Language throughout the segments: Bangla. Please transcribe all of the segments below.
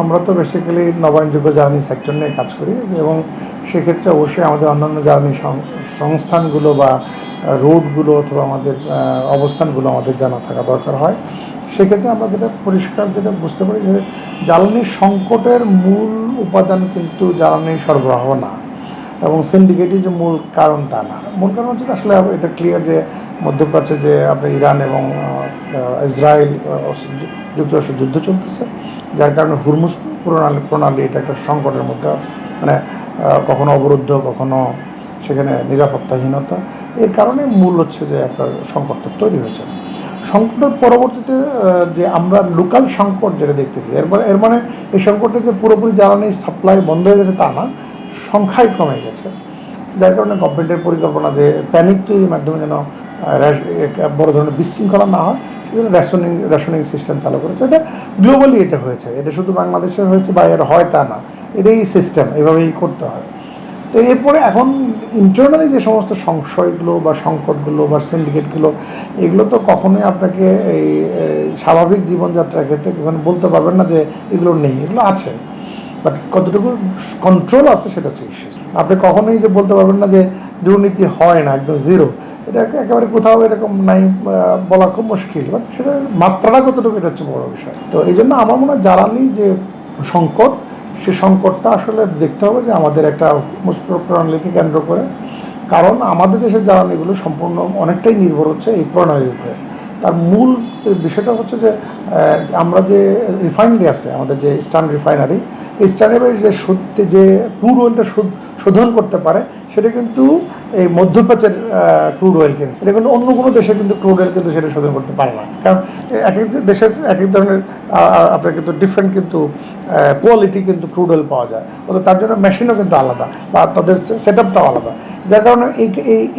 আমরা তো বেসিক্যালি নবায়নযোগ্য জ্বালানি সেক্টর নিয়ে কাজ করি এবং সেক্ষেত্রে অবশ্যই আমাদের অন্যান্য জ্বালানি সংস্থানগুলো বা রোডগুলো অথবা আমাদের অবস্থানগুলো আমাদের জানা থাকা দরকার হয়। সেক্ষেত্রে আমরা যেটা পরিষ্কার যেটা বুঝতে পারি যে জ্বালানি সংকটের মূল উপাদান কিন্তু জ্বালানি সরবরাহ না, এবং সিন্ডিকেটই যে মূল কারণ তা না। মূল কারণ হচ্ছে আসলে এটা ক্লিয়ার যে মধ্যপ্রাচ্যে যে আপনার ইরান এবং ইসরায়েল যুক্তরাষ্ট্র যুদ্ধ চলতেছে, যার কারণে হুরমুজ প্রণালী এটা একটা সংকটের মধ্যে আছে, মানে কখনো অবরুদ্ধ, কখনো সেখানে নিরাপত্তাহীনতা। এর কারণে মূল হচ্ছে যে আপনার সংকটটা তৈরি হয়েছে। সংকটের পরবর্তীতে যে আমরা লোকাল সংকট যেটা দেখতেছি, এর মানে এই সংকটে যে পুরোপুরি জ্বালানির সাপ্লাই বন্ধ হয়ে গেছে তা না, সংখ্যায় কমে গেছে, যার কারণে গভর্নমেন্টের পরিকল্পনা যে প্যানিক তৈরির মাধ্যমে যেন বড় ধরনের বিশৃঙ্খলা না হয় সেজন্য রেশনিং সিস্টেম চালু করেছে। এটা গ্লোবালি এটা হয়েছে, এটা শুধু বাংলাদেশে হয়েছে বা এর হয় তা না, এটাই সিস্টেম, এভাবেই করতে হয়। তো এরপরে এখন ইন্টারনালি যে সমস্ত সংশয়গুলো বা সংকটগুলো বা সিন্ডিকেটগুলো, এগুলো তো কখনোই আপনাকে এই স্বাভাবিক জীবনযাত্রার ক্ষেত্রে কখনো বলতে পারবেন না যে এগুলো নেই, এগুলো আছে, বাট কতটুকু কন্ট্রোল আছে সেটা হচ্ছে ইস্যু। আপনি কখনোই যে বলতে পারবেন না যে দুর্নীতি হয় না, একদম জিরো, এটা একেবারে কোথাও এরকম নাই বলা খুব মুশকিল, বাট সেটার মাত্রাটা কতটুকু এটা হচ্ছে বড় বিষয়। তো এই জন্য আমার মনে হয় জ্বালানি যে সংকট, সে সংকটটা আসলে দেখতে হবে যে আমাদের একটা প্রণালীকে কেন্দ্র করে, কারণ আমাদের দেশের জ্বালানিগুলো সম্পূর্ণ অনেকটাই নির্ভর হচ্ছে এই প্রণালীর উপরে। তার মূল বিষয়টা হচ্ছে যে আমরা যে রিফাইনারি আছে, আমাদের যে ইস্টার্ন রিফাইনারি, এই ইস্টার্নের যে ক্রুড অয়েলটা শোধন করতে পারে সেটা কিন্তু এই মধ্যপ্রাচ্যের ক্রুড অয়েল, কিন্তু এটা কিন্তু অন্য কোনো দেশে কিন্তু ক্রুড অয়েল কিন্তু সেটা শোধন করতে পারে না, কারণ এক এক দেশের এক এক ধরনের আপনার কিন্তু ডিফারেন্ট কিন্তু কোয়ালিটি কিন্তু ক্রুড অয়েল পাওয়া যায়, অর্থাৎ তার জন্য মেশিনও কিন্তু আলাদা বা তাদের সেট আপটাও আলাদা, যার কারণে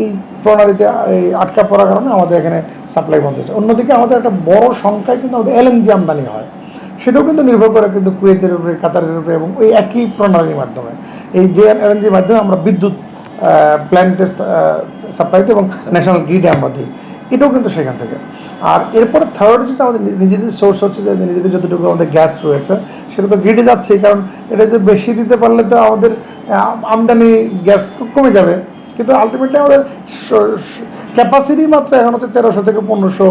এই প্রণালীতে এই আটকা পড়ার কারণে আমাদের এখানে সাপ্লাই বন্ধ হচ্ছে। অন্যদিকে আমাদের একটা বড় সংখ্যায় কিন্তু আমাদের এলএনজি আমদানি হয়, সেটাও কিন্তু নির্ভর করে কিন্তু কুয়েতের উপরে, কাতারের উপরে, এবং ওই একই প্রণালীর মাধ্যমে, এই যে এলএনজির মাধ্যমে আমরা বিদ্যুৎ প্ল্যান্টে সাপ্লাইতে এবং ন্যাশনাল গ্রিডে আমরা দিই, এটাও কিন্তু সেখান থেকে। আর এরপরে থার্ড যেটা আমাদের নিজেদের সোর্স হচ্ছে যে নিজেদের যতটুকু আমাদের গ্যাস রয়েছে সেটা তো গ্রিডে যাচ্ছে, কারণ এটা যে বেশি দিতে পারলে তো আমাদের আমদানি গ্যাস কমে যাবে, কিন্তু আলটিমেটলি আমাদের ক্যাপাসিটি মাত্র এখন হচ্ছে 1300 থেকে 1500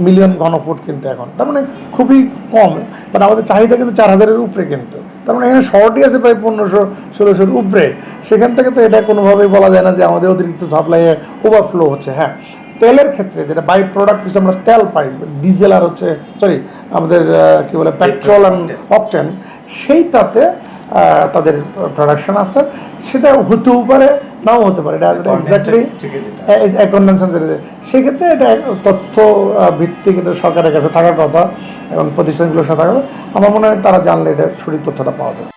মিলিয়ন ঘনফুট, কিন্তু এখন তার মানে খুবই কম, বাট আমাদের চাহিদা কিন্তু 4000-এর উপরে, কিন্তু তার মানে এখানে শর্টই আছে প্রায় 1500-1600-র উপরে। সেখান থেকে তো এটা কোনোভাবেই বলা যায় না যে আমাদের অতিরিক্ত সাপ্লাইয়ে ওভারফ্লো হচ্ছে। হ্যাঁ, তেলের ক্ষেত্রে যেটা বাই প্রোডাক্ট হিসেবে আমরা তেল পাই, ডিজেল আর হচ্ছে আমাদের কী বলে পেট্রোল অ্যান্ড অকটেন, সেইটাতে তাদের প্রোডাকশন আছে, সেটা হতেও পারে নাও হতে পারে, এটা এক্স্যাক্টলি কনভেনশন। সেক্ষেত্রে এটা তথ্য ভিত্তিক, এটা সরকারের কাছে থাকার কথা এবং প্রতিষ্ঠানগুলোর সাথে থাকার কথা। আমার মনে হয় তারা জানলে এটা সঠিক তথ্যটা পাওয়া যায়।